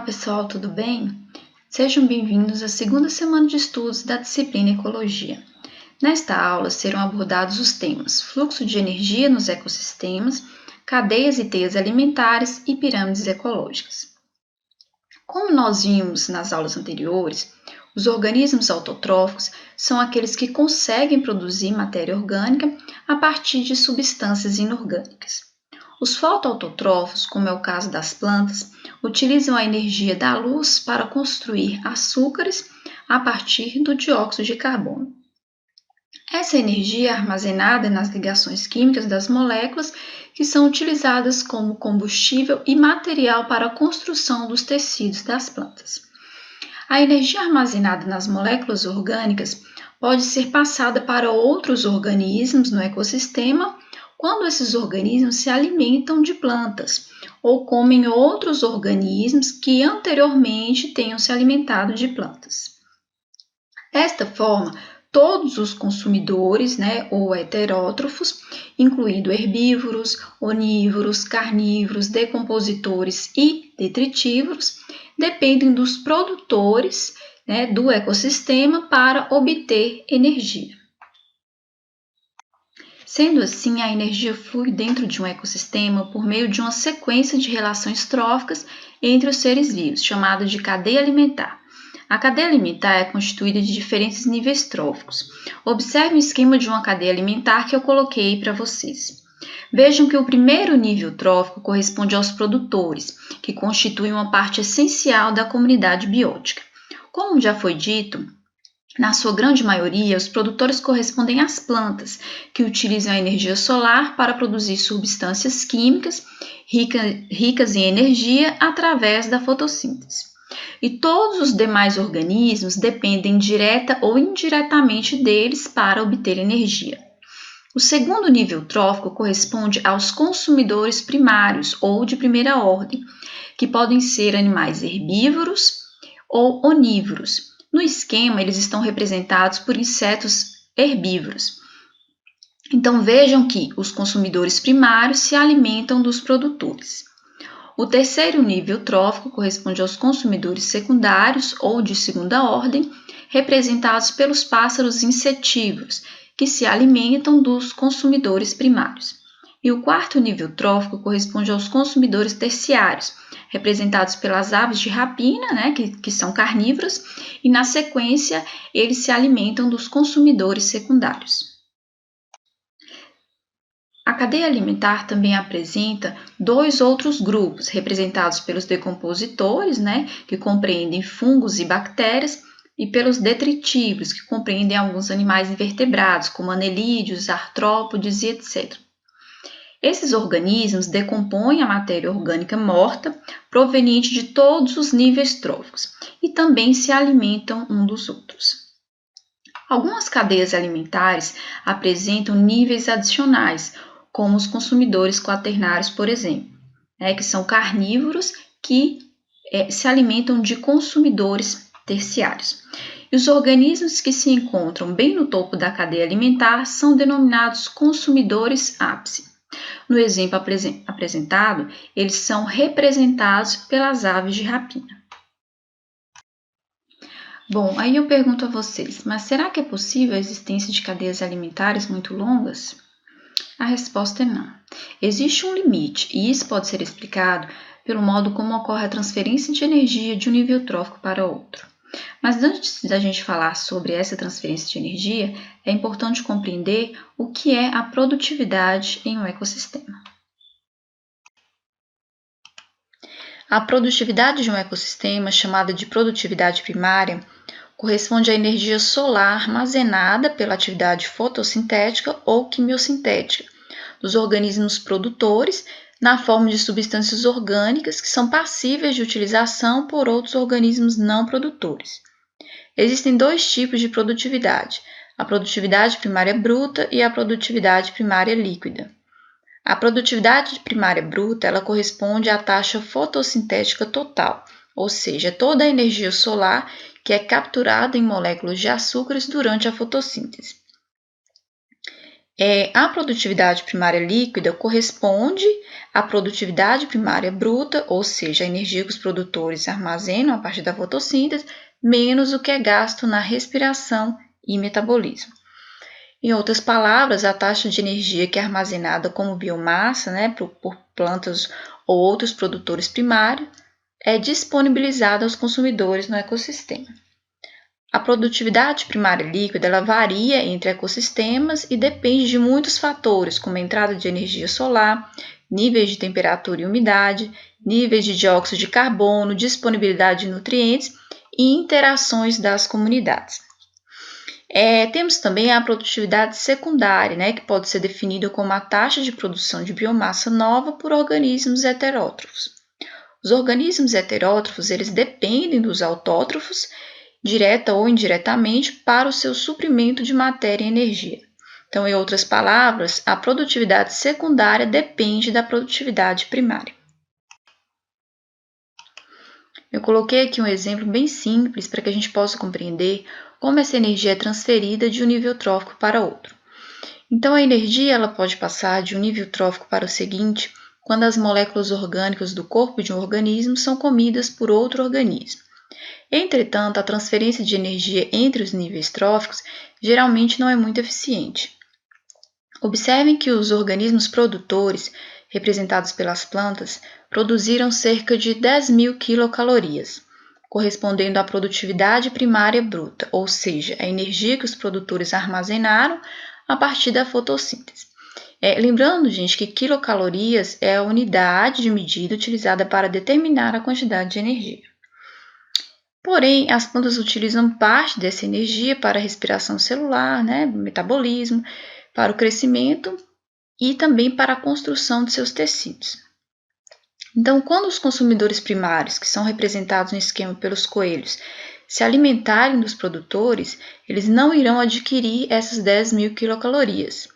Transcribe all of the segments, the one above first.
pessoal, tudo bem? Sejam bem-vindos à segunda semana de estudos da disciplina Ecologia. Nesta aula serão abordados os temas fluxo de energia nos ecossistemas, cadeias e teias alimentares e pirâmides ecológicas. Como nós vimos nas aulas anteriores, os organismos autotróficos são aqueles que conseguem produzir matéria orgânica a partir de substâncias inorgânicas. Os fotoautotrófos, como é o caso das plantas, utilizam a energia da luz para construir açúcares a partir do dióxido de carbono. Essa energia é armazenada nas ligações químicas das moléculas que são utilizadas como combustível e material para a construção dos tecidos das plantas. A energia armazenada nas moléculas orgânicas pode ser passada para outros organismos no ecossistema quando esses organismos se alimentam de plantas ou comem outros organismos que anteriormente tenham se alimentado de plantas. Desta forma, todos os consumidores, ou heterótrofos, incluindo herbívoros, onívoros, carnívoros, decompositores e detritívoros, dependem dos produtores, do ecossistema para obter energia. Sendo assim, a energia flui dentro de um ecossistema por meio de uma sequência de relações tróficas entre os seres vivos, chamada de cadeia alimentar. A cadeia alimentar é constituída de diferentes níveis tróficos. Observe o esquema de uma cadeia alimentar que eu coloquei para vocês. Vejam que o primeiro nível trófico corresponde aos produtores, que constituem uma parte essencial da comunidade biótica. Como já foi dito, na sua grande maioria, os produtores correspondem às plantas, que utilizam a energia solar para produzir substâncias químicas ricas em energia através da fotossíntese. E todos os demais organismos dependem direta ou indiretamente deles para obter energia. O segundo nível trófico corresponde aos consumidores primários ou de primeira ordem, que podem ser animais herbívoros ou onívoros. No esquema, eles estão representados por insetos herbívoros. Então, vejam que os consumidores primários se alimentam dos produtores. O terceiro nível trófico corresponde aos consumidores secundários ou de segunda ordem, representados pelos pássaros insetívoros, que se alimentam dos consumidores primários. E o quarto nível trófico corresponde aos consumidores terciários, representados pelas aves de rapina, que são carnívoras, e na sequência eles se alimentam dos consumidores secundários. A cadeia alimentar também apresenta dois outros grupos, representados pelos decompositores, que compreendem fungos e bactérias, e pelos detritívoros, que compreendem alguns animais invertebrados, como anelídeos, artrópodes e etc. Esses organismos decompõem a matéria orgânica morta, proveniente de todos os níveis tróficos, e também se alimentam uns dos outros. Algumas cadeias alimentares apresentam níveis adicionais, como os consumidores quaternários, por exemplo, que são carnívoros que se alimentam de consumidores terciários. E os organismos que se encontram bem no topo da cadeia alimentar são denominados consumidores ápice. No exemplo apresentado, eles são representados pelas aves de rapina. Bom, aí eu pergunto a vocês, mas será que é possível a existência de cadeias alimentares muito longas? A resposta é não. Existe um limite, e isso pode ser explicado pelo modo como ocorre a transferência de energia de um nível trófico para outro. Mas antes da gente falar sobre essa transferência de energia, é importante compreender o que é a produtividade em um ecossistema. A produtividade de um ecossistema, chamada de produtividade primária, corresponde à energia solar armazenada pela atividade fotossintética ou quimiosintética dos organismos produtores na forma de substâncias orgânicas que são passíveis de utilização por outros organismos não produtores. Existem dois tipos de produtividade, a produtividade primária bruta e a produtividade primária líquida. A produtividade primária bruta ela corresponde à taxa fotossintética total, ou seja, toda a energia solar que é capturada em moléculas de açúcares durante a fotossíntese. A produtividade primária líquida corresponde à produtividade primária bruta, ou seja, a energia que os produtores armazenam a partir da fotossíntese, menos o que é gasto na respiração e metabolismo. Em outras palavras, a taxa de energia que é armazenada como biomassa, por plantas ou outros produtores primários, é disponibilizada aos consumidores no ecossistema. A produtividade primária líquida ela varia entre ecossistemas e depende de muitos fatores, como a entrada de energia solar, níveis de temperatura e umidade, níveis de dióxido de carbono, disponibilidade de nutrientes e interações das comunidades. Temos também a produtividade secundária, que pode ser definida como a taxa de produção de biomassa nova por organismos heterótrofos. Os organismos heterótrofos eles dependem dos autótrofos, direta ou indiretamente, para o seu suprimento de matéria e energia. Então, em outras palavras, a produtividade secundária depende da produtividade primária. Eu coloquei aqui um exemplo bem simples para que a gente possa compreender como essa energia é transferida de um nível trófico para outro. Então, a energia ela pode passar de um nível trófico para o seguinte quando as moléculas orgânicas do corpo de um organismo são comidas por outro organismo. Entretanto, a transferência de energia entre os níveis tróficos geralmente não é muito eficiente. Observem que os organismos produtores, representados pelas plantas, produziram cerca de 10.000 quilocalorias, correspondendo à produtividade primária bruta, ou seja, a energia que os produtores armazenaram a partir da fotossíntese. Lembrando, gente, que quilocalorias é a unidade de medida utilizada para determinar a quantidade de energia. Porém, as plantas utilizam parte dessa energia para a respiração celular, metabolismo, para o crescimento e também para a construção de seus tecidos. Então, quando os consumidores primários, que são representados no esquema pelos coelhos, se alimentarem dos produtores, eles não irão adquirir essas 10.000 quilocalorias.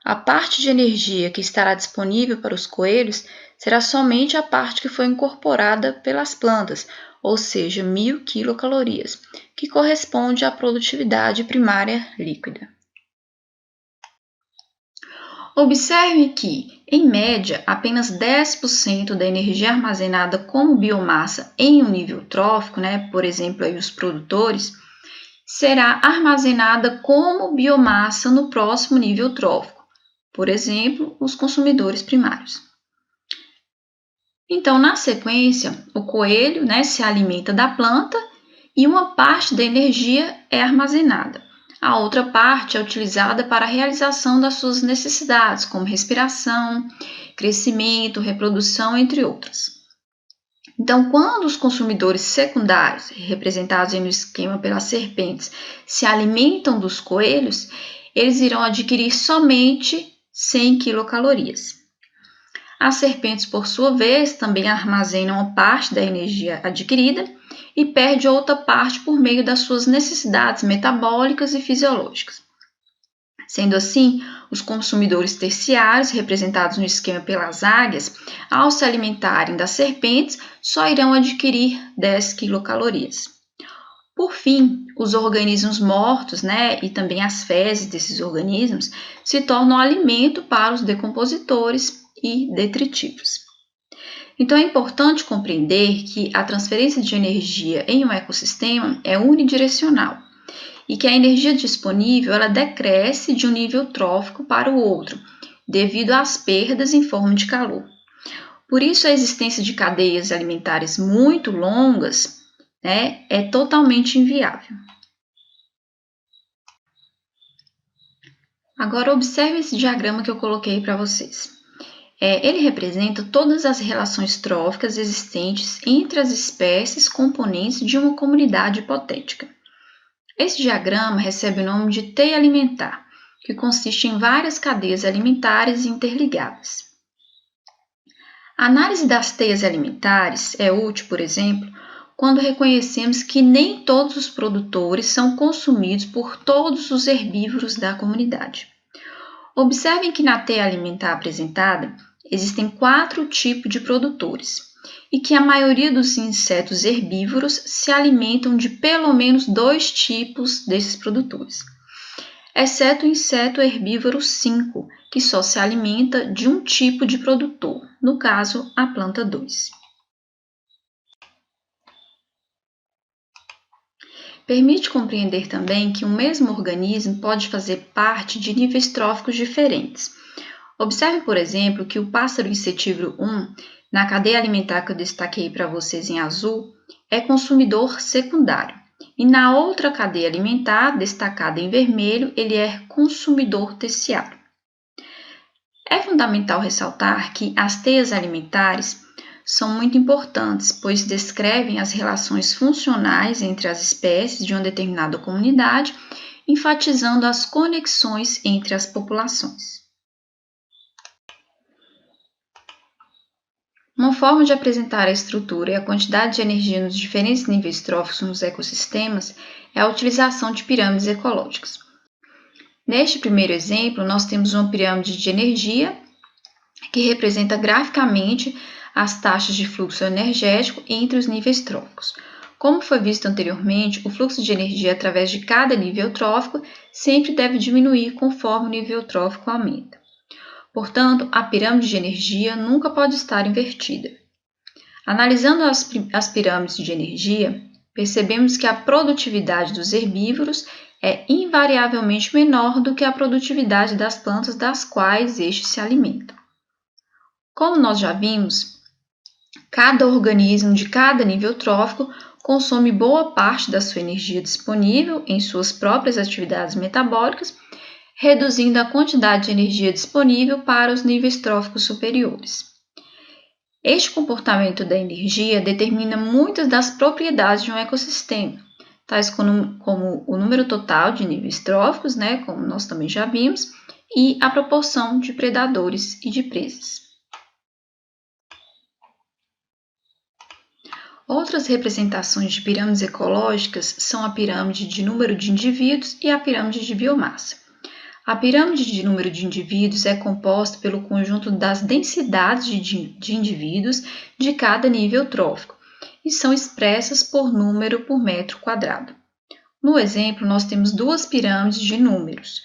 A parte de energia que estará disponível para os coelhos será somente a parte que foi incorporada pelas plantas, ou seja, 1.000 quilocalorias, que corresponde à produtividade primária líquida. Observe que, em média, apenas 10% da energia armazenada como biomassa em um nível trófico, por exemplo, aí os produtores, será armazenada como biomassa no próximo nível trófico, por exemplo, os consumidores primários. Então, na sequência, o coelho se alimenta da planta e uma parte da energia é armazenada. A outra parte é utilizada para a realização das suas necessidades, como respiração, crescimento, reprodução, entre outras. Então, quando os consumidores secundários, representados no esquema pelas serpentes, se alimentam dos coelhos, eles irão adquirir somente 100 quilocalorias. As serpentes, por sua vez, também armazenam uma parte da energia adquirida e perde outra parte por meio das suas necessidades metabólicas e fisiológicas. Sendo assim, os consumidores terciários, representados no esquema pelas águias, ao se alimentarem das serpentes, só irão adquirir 10 quilocalorias. Por fim, os organismos mortos, e também as fezes desses organismos, se tornam alimento para os decompositores e detritivos. Então, é importante compreender que a transferência de energia em um ecossistema é unidirecional e que a energia disponível ela decresce de um nível trófico para o outro, devido às perdas em forma de calor. Por isso, a existência de cadeias alimentares muito longas é totalmente inviável. Agora, observe esse diagrama que eu coloquei para vocês. Ele representa todas as relações tróficas existentes entre as espécies componentes de uma comunidade hipotética. Esse diagrama recebe o nome de teia alimentar, que consiste em várias cadeias alimentares interligadas. A análise das teias alimentares é útil, por exemplo, quando reconhecemos que nem todos os produtores são consumidos por todos os herbívoros da comunidade. Observem que na teia alimentar apresentada, existem 4 tipos de produtores e que a maioria dos insetos herbívoros se alimentam de pelo menos 2 tipos desses produtores. exceto o inseto herbívoro 5, que só se alimenta de um tipo de produtor, no caso, a planta 2. Permite compreender também que um mesmo organismo pode fazer parte de níveis tróficos diferentes. Observe, por exemplo, que o pássaro insetívoro 1, na cadeia alimentar que eu destaquei para vocês em azul, é consumidor secundário. E na outra cadeia alimentar, destacada em vermelho, ele é consumidor terciário. É fundamental ressaltar que as teias alimentares são muito importantes, pois descrevem as relações funcionais entre as espécies de uma determinada comunidade, enfatizando as conexões entre as populações. Uma forma de apresentar a estrutura e a quantidade de energia nos diferentes níveis tróficos nos ecossistemas é a utilização de pirâmides ecológicas. Neste primeiro exemplo, nós temos uma pirâmide de energia que representa graficamente as taxas de fluxo energético entre os níveis tróficos. Como foi visto anteriormente, o fluxo de energia através de cada nível trófico sempre deve diminuir conforme o nível trófico aumenta. Portanto, a pirâmide de energia nunca pode estar invertida. Analisando as pirâmides de energia, percebemos que a produtividade dos herbívoros é invariavelmente menor do que a produtividade das plantas das quais estes se alimentam. Como nós já vimos, cada organismo de cada nível trófico consome boa parte da sua energia disponível em suas próprias atividades metabólicas, reduzindo a quantidade de energia disponível para os níveis tróficos superiores. Este comportamento da energia determina muitas das propriedades de um ecossistema, tais como o número total de níveis tróficos, como nós também já vimos, e a proporção de predadores e de presas. Outras representações de pirâmides ecológicas são a pirâmide de número de indivíduos e a pirâmide de biomassa. A pirâmide de número de indivíduos é composta pelo conjunto das densidades de indivíduos de cada nível trófico e são expressas por número por metro quadrado. No exemplo, nós temos duas pirâmides de números,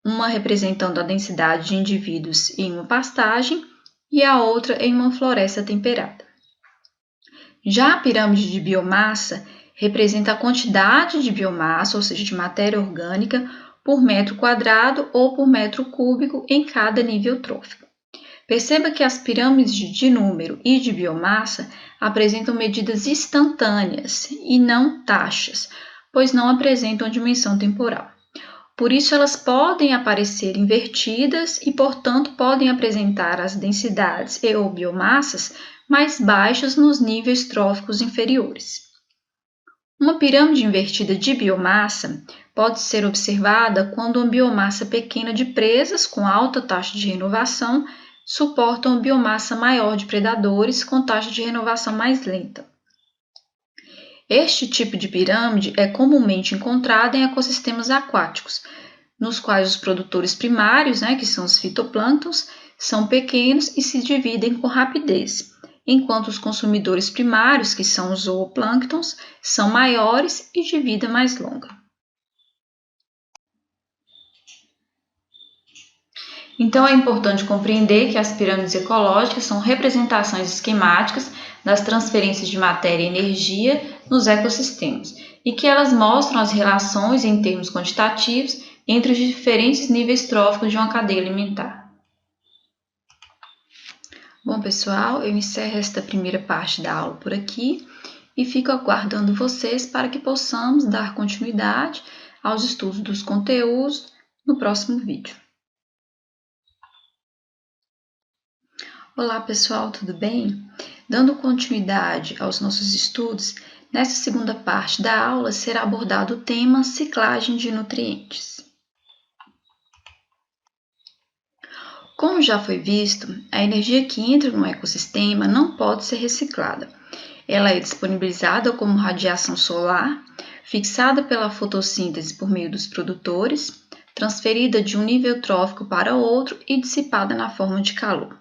uma representando a densidade de indivíduos em uma pastagem e a outra em uma floresta temperada. Já a pirâmide de biomassa representa a quantidade de biomassa, ou seja, de matéria orgânica, por metro quadrado ou por metro cúbico em cada nível trófico. Perceba que as pirâmides de número e de biomassa apresentam medidas instantâneas e não taxas, pois não apresentam dimensão temporal. Por isso, elas podem aparecer invertidas e, portanto, podem apresentar as densidades e ou biomassas mais baixas nos níveis tróficos inferiores. Uma pirâmide invertida de biomassa pode ser observada quando uma biomassa pequena de presas com alta taxa de renovação suporta uma biomassa maior de predadores com taxa de renovação mais lenta. Este tipo de pirâmide é comumente encontrado em ecossistemas aquáticos, nos quais os produtores primários, que são os fitoplânctons, são pequenos e se dividem com rapidez, enquanto os consumidores primários, que são os zooplânctons, são maiores e de vida mais longa. Então, é importante compreender que as pirâmides ecológicas são representações esquemáticas das transferências de matéria e energia nos ecossistemas e que elas mostram as relações em termos quantitativos entre os diferentes níveis tróficos de uma cadeia alimentar. Bom, pessoal, eu encerro esta primeira parte da aula por aqui e fico aguardando vocês para que possamos dar continuidade aos estudos dos conteúdos no próximo vídeo. Olá, pessoal, tudo bem? Dando continuidade aos nossos estudos, nesta segunda parte da aula será abordado o tema ciclagem de nutrientes. Como já foi visto, a energia que entra no ecossistema não pode ser reciclada. Ela é disponibilizada como radiação solar, fixada pela fotossíntese por meio dos produtores, transferida de um nível trófico para outro e dissipada na forma de calor.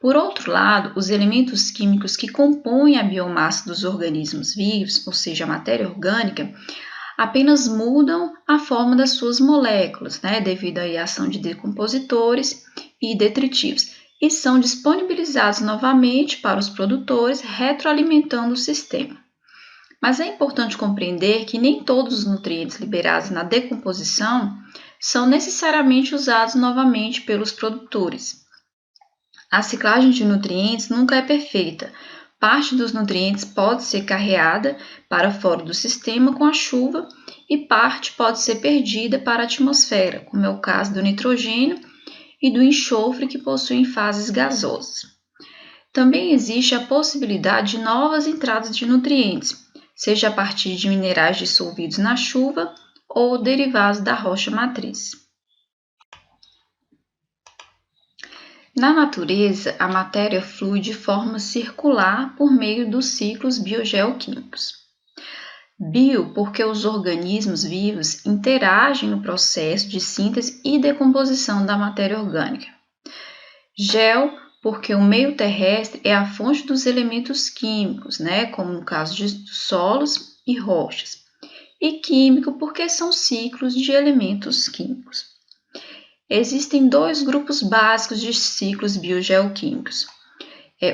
Por outro lado, os elementos químicos que compõem a biomassa dos organismos vivos, ou seja, a matéria orgânica, apenas mudam a forma das suas moléculas, né, devido à ação de decompositores e detritivos, e são disponibilizados novamente para os produtores, retroalimentando o sistema. Mas é importante compreender que nem todos os nutrientes liberados na decomposição são necessariamente usados novamente pelos produtores. A ciclagem de nutrientes nunca é perfeita. Parte dos nutrientes pode ser carreada para fora do sistema com a chuva e parte pode ser perdida para a atmosfera, como é o caso do nitrogênio e do enxofre, que possuem fases gasosas. Também existe a possibilidade de novas entradas de nutrientes, seja a partir de minerais dissolvidos na chuva ou derivados da rocha matriz. Na natureza, a matéria flui de forma circular por meio dos ciclos biogeoquímicos. Bio, porque os organismos vivos interagem no processo de síntese e decomposição da matéria orgânica. Geo, porque o meio terrestre é a fonte dos elementos químicos, né, como no caso de solos e rochas. E químico, porque são ciclos de elementos químicos. Existem dois grupos básicos de ciclos biogeoquímicos.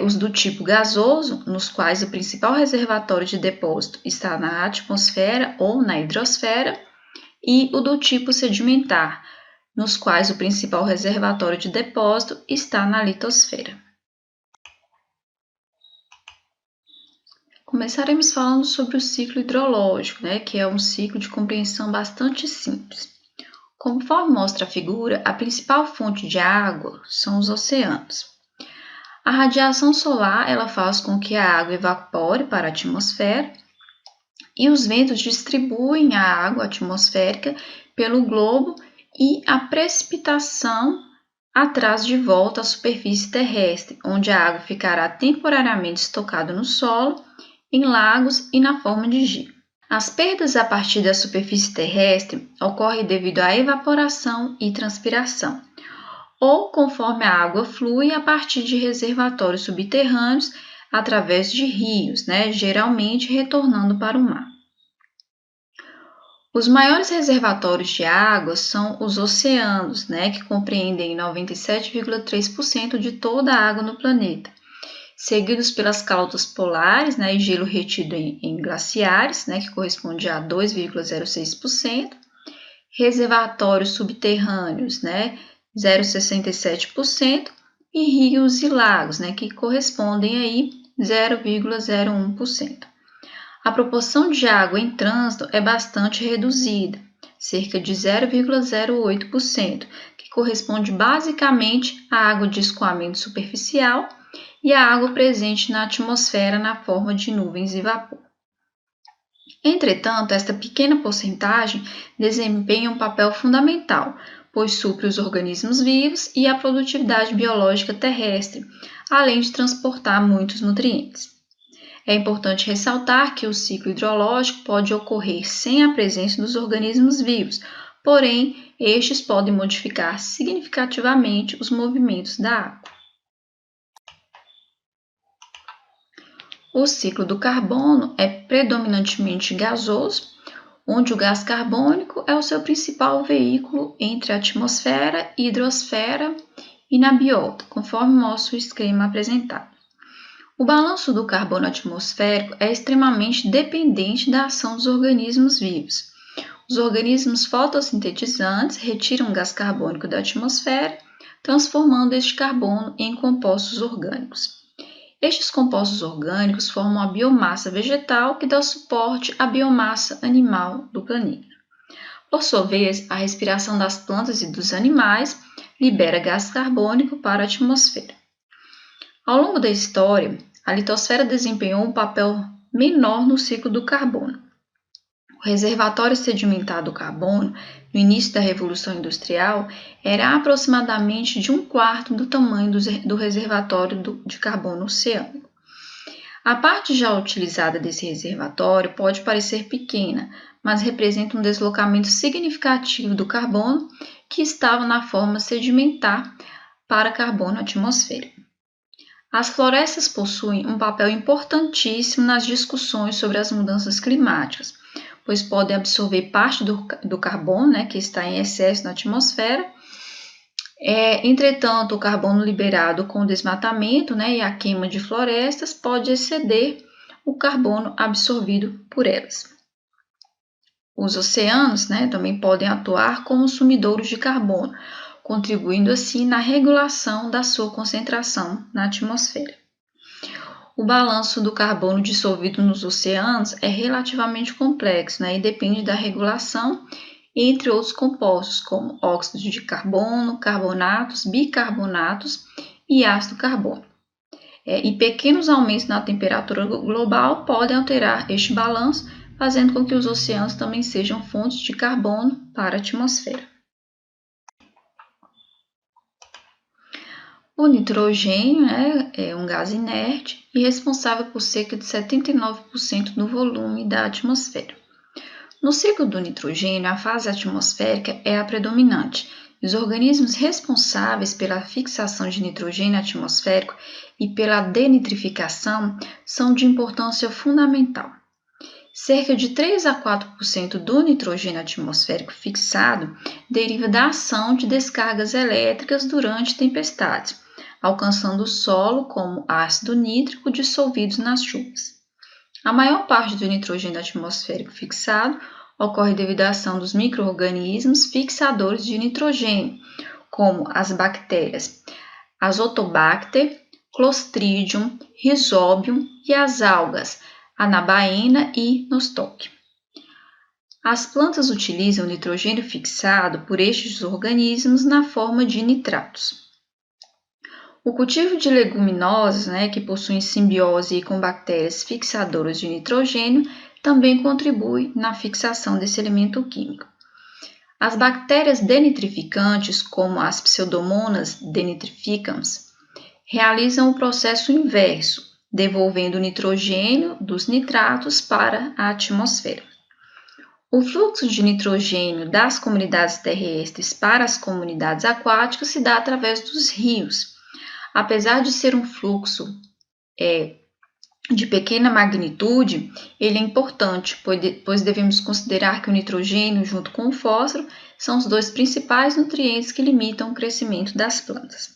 Os do tipo gasoso, nos quais o principal reservatório de depósito está na atmosfera ou na hidrosfera, e o do tipo sedimentar, nos quais o principal reservatório de depósito está na litosfera. Começaremos falando sobre o ciclo hidrológico, que é um ciclo de compreensão bastante simples. Conforme mostra a figura, a principal fonte de água são os oceanos. A radiação solar ela faz com que a água evapore para a atmosfera e os ventos distribuem a água atmosférica pelo globo e a precipitação a traz de volta à superfície terrestre, onde a água ficará temporariamente estocada no solo, em lagos e na forma de gelo. As perdas a partir da superfície terrestre ocorrem devido à evaporação e transpiração, ou conforme a água flui a partir de reservatórios subterrâneos através de rios, geralmente retornando para o mar. Os maiores reservatórios de água são os oceanos, que compreendem 97,3% de toda a água no planeta, seguidos pelas calotas polares, e gelo retido em glaciares, que corresponde a 2,06%, reservatórios subterrâneos, 0,67%, e rios e lagos, que correspondem aí 0,01%. A proporção de água em trânsito é bastante reduzida, cerca de 0,08%, que corresponde basicamente à água de escoamento superficial e à água presente na atmosfera na forma de nuvens e vapor. Entretanto, esta pequena porcentagem desempenha um papel fundamental, pois supre os organismos vivos e a produtividade biológica terrestre, além de transportar muitos nutrientes. É importante ressaltar que o ciclo hidrológico pode ocorrer sem a presença dos organismos vivos, porém, estes podem modificar significativamente os movimentos da água. O ciclo do carbono é predominantemente gasoso, onde o gás carbônico é o seu principal veículo entre a atmosfera, hidrosfera e na biota, conforme mostra o esquema apresentado. O balanço do carbono atmosférico é extremamente dependente da ação dos organismos vivos. Os organismos fotossintetizantes retiram o gás carbônico da atmosfera, transformando este carbono em compostos orgânicos. Estes compostos orgânicos formam a biomassa vegetal que dá suporte à biomassa animal do planeta. Por sua vez, a respiração das plantas e dos animais libera gás carbônico para a atmosfera. Ao longo da história, a litosfera desempenhou um papel menor no ciclo do carbono. O reservatório sedimentar do carbono, no início da Revolução Industrial, era aproximadamente de 1/4 do tamanho do reservatório de carbono oceânico. A parte já utilizada desse reservatório pode parecer pequena, mas representa um deslocamento significativo do carbono que estava na forma sedimentar para carbono atmosférico. As florestas possuem um papel importantíssimo nas discussões sobre as mudanças climáticas, pois podem absorver parte do carbono, né, que está em excesso na atmosfera. Entretanto, o carbono liberado com o desmatamento, né, e a queima de florestas pode exceder o carbono absorvido por elas. Os oceanos, né, também podem atuar como sumidouros de carbono, contribuindo assim na regulação da sua concentração na atmosfera. O balanço do carbono dissolvido nos oceanos é relativamente complexo, né, e depende da regulação entre outros compostos, como óxidos de carbono, carbonatos, bicarbonatos e ácido carbônico. E pequenos aumentos na temperatura global podem alterar este balanço, fazendo com que os oceanos também sejam fontes de carbono para a atmosfera. O nitrogênio é um gás inerte e responsável por cerca de 79% do volume da atmosfera. No ciclo do nitrogênio, a fase atmosférica é a predominante. Os organismos responsáveis pela fixação de nitrogênio atmosférico e pela denitrificação são de importância fundamental. Cerca de 3 a 4% do nitrogênio atmosférico fixado deriva da ação de descargas elétricas durante tempestades, alcançando o solo como ácido nítrico dissolvidos nas chuvas. A maior parte do nitrogênio atmosférico fixado ocorre devido à ação dos micro-organismos fixadores de nitrogênio, como as bactérias Azotobacter, Clostridium, Rhizobium e as algas Anabaena e Nostoc. As plantas utilizam o nitrogênio fixado por estes organismos na forma de nitratos. O cultivo de leguminosas, que possuem simbiose com bactérias fixadoras de nitrogênio, também contribui na fixação desse elemento químico. As bactérias denitrificantes, como as Pseudomonas denitrificans, realizam o processo inverso, devolvendo o nitrogênio dos nitratos para a atmosfera. O fluxo de nitrogênio das comunidades terrestres para as comunidades aquáticas se dá através dos rios. Apesar de ser um fluxo de pequena magnitude, ele é importante, pois devemos considerar que o nitrogênio, junto com o fósforo, são os dois principais nutrientes que limitam o crescimento das plantas.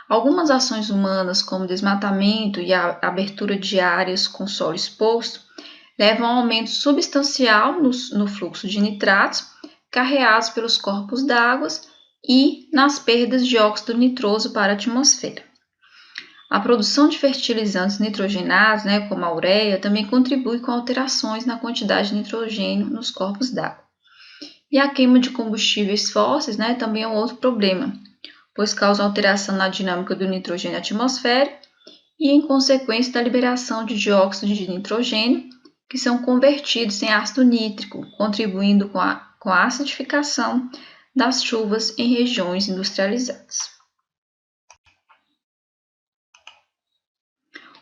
Algumas ações humanas, como desmatamento e a abertura de áreas com solo exposto, levam a um aumento substancial no fluxo de nitratos carreados pelos corpos d'água e nas perdas de óxido nitroso para a atmosfera. A produção de fertilizantes nitrogenados, como a ureia, também contribui com alterações na quantidade de nitrogênio nos corpos d'água. E a queima de combustíveis fósseis, também é um outro problema, pois causa alteração na dinâmica do nitrogênio atmosférico e em consequência da liberação de dióxido de nitrogênio, que são convertidos em ácido nítrico, contribuindo com a acidificação das chuvas em regiões industrializadas.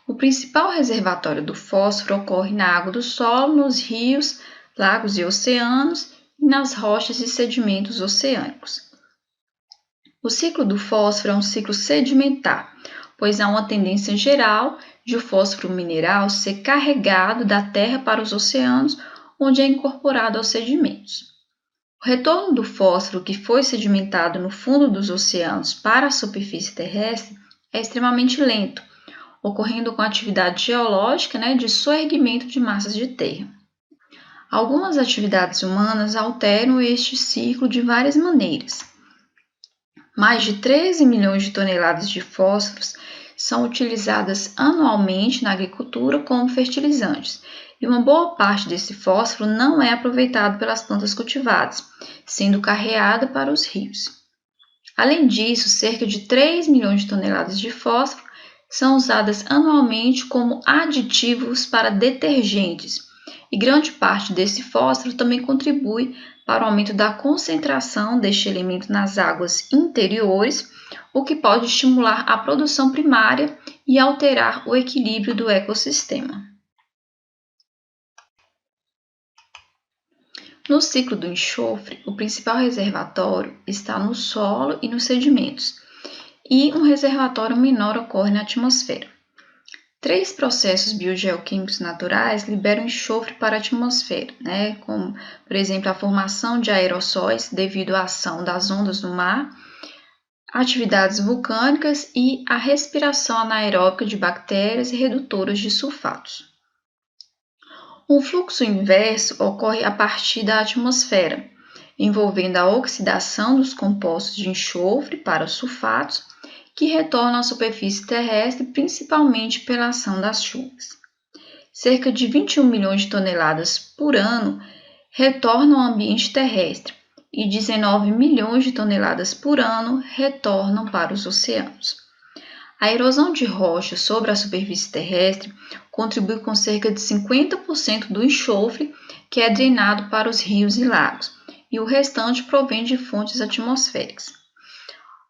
O principal reservatório do fósforo ocorre na água do solo, nos rios, lagos e oceanos e nas rochas e sedimentos oceânicos. O ciclo do fósforo é um ciclo sedimentar, pois há uma tendência geral de o fósforo mineral ser carregado da terra para os oceanos, onde é incorporado aos sedimentos. O retorno do fósforo que foi sedimentado no fundo dos oceanos para a superfície terrestre é extremamente lento, ocorrendo com a atividade geológica de soerguimento de massas de terra. Algumas atividades humanas alteram este ciclo de várias maneiras. Mais de 13 milhões de toneladas de fósforos são utilizadas anualmente na agricultura como fertilizantes, e uma boa parte desse fósforo não é aproveitado pelas plantas cultivadas, sendo carreada para os rios. Além disso, cerca de 3 milhões de toneladas de fósforo são usadas anualmente como aditivos para detergentes, e grande parte desse fósforo também contribui para o aumento da concentração deste elemento nas águas interiores, o que pode estimular a produção primária e alterar o equilíbrio do ecossistema. No ciclo do enxofre, o principal reservatório está no solo e nos sedimentos, e um reservatório menor ocorre na atmosfera. 3 processos biogeoquímicos naturais liberam enxofre para a atmosfera, como, por exemplo, a formação de aerossóis devido à ação das ondas do mar, atividades vulcânicas e a respiração anaeróbica de bactérias e redutoras de sulfatos. Um fluxo inverso ocorre a partir da atmosfera, envolvendo a oxidação dos compostos de enxofre para os sulfatos, que retornam à superfície terrestre principalmente pela ação das chuvas. Cerca de 21 milhões de toneladas por ano retornam ao ambiente terrestre e 19 milhões de toneladas por ano retornam para os oceanos. A erosão de rochas sobre a superfície terrestre contribui com cerca de 50% do enxofre que é drenado para os rios e lagos, e o restante provém de fontes atmosféricas.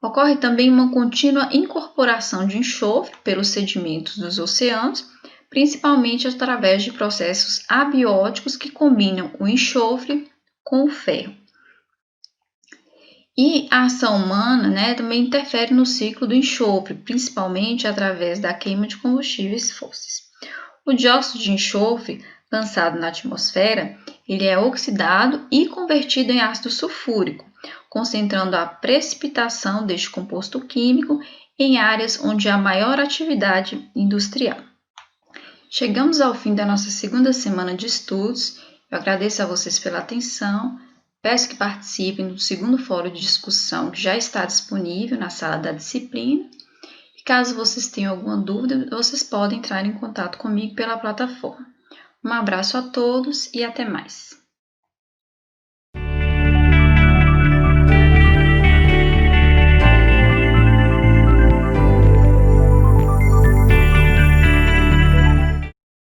Ocorre também uma contínua incorporação de enxofre pelos sedimentos dos oceanos, principalmente através de processos abióticos que combinam o enxofre com o ferro. E a ação humana, também interfere no ciclo do enxofre, principalmente através da queima de combustíveis fósseis. O dióxido de enxofre, lançado na atmosfera, ele é oxidado e convertido em ácido sulfúrico, concentrando a precipitação deste composto químico em áreas onde há maior atividade industrial. Chegamos ao fim da nossa segunda semana de estudos. Eu agradeço a vocês pela atenção. Peço que participem do segundo fórum de discussão que já está disponível na sala da disciplina. E caso vocês tenham alguma dúvida, vocês podem entrar em contato comigo pela plataforma. Um abraço a todos e até mais!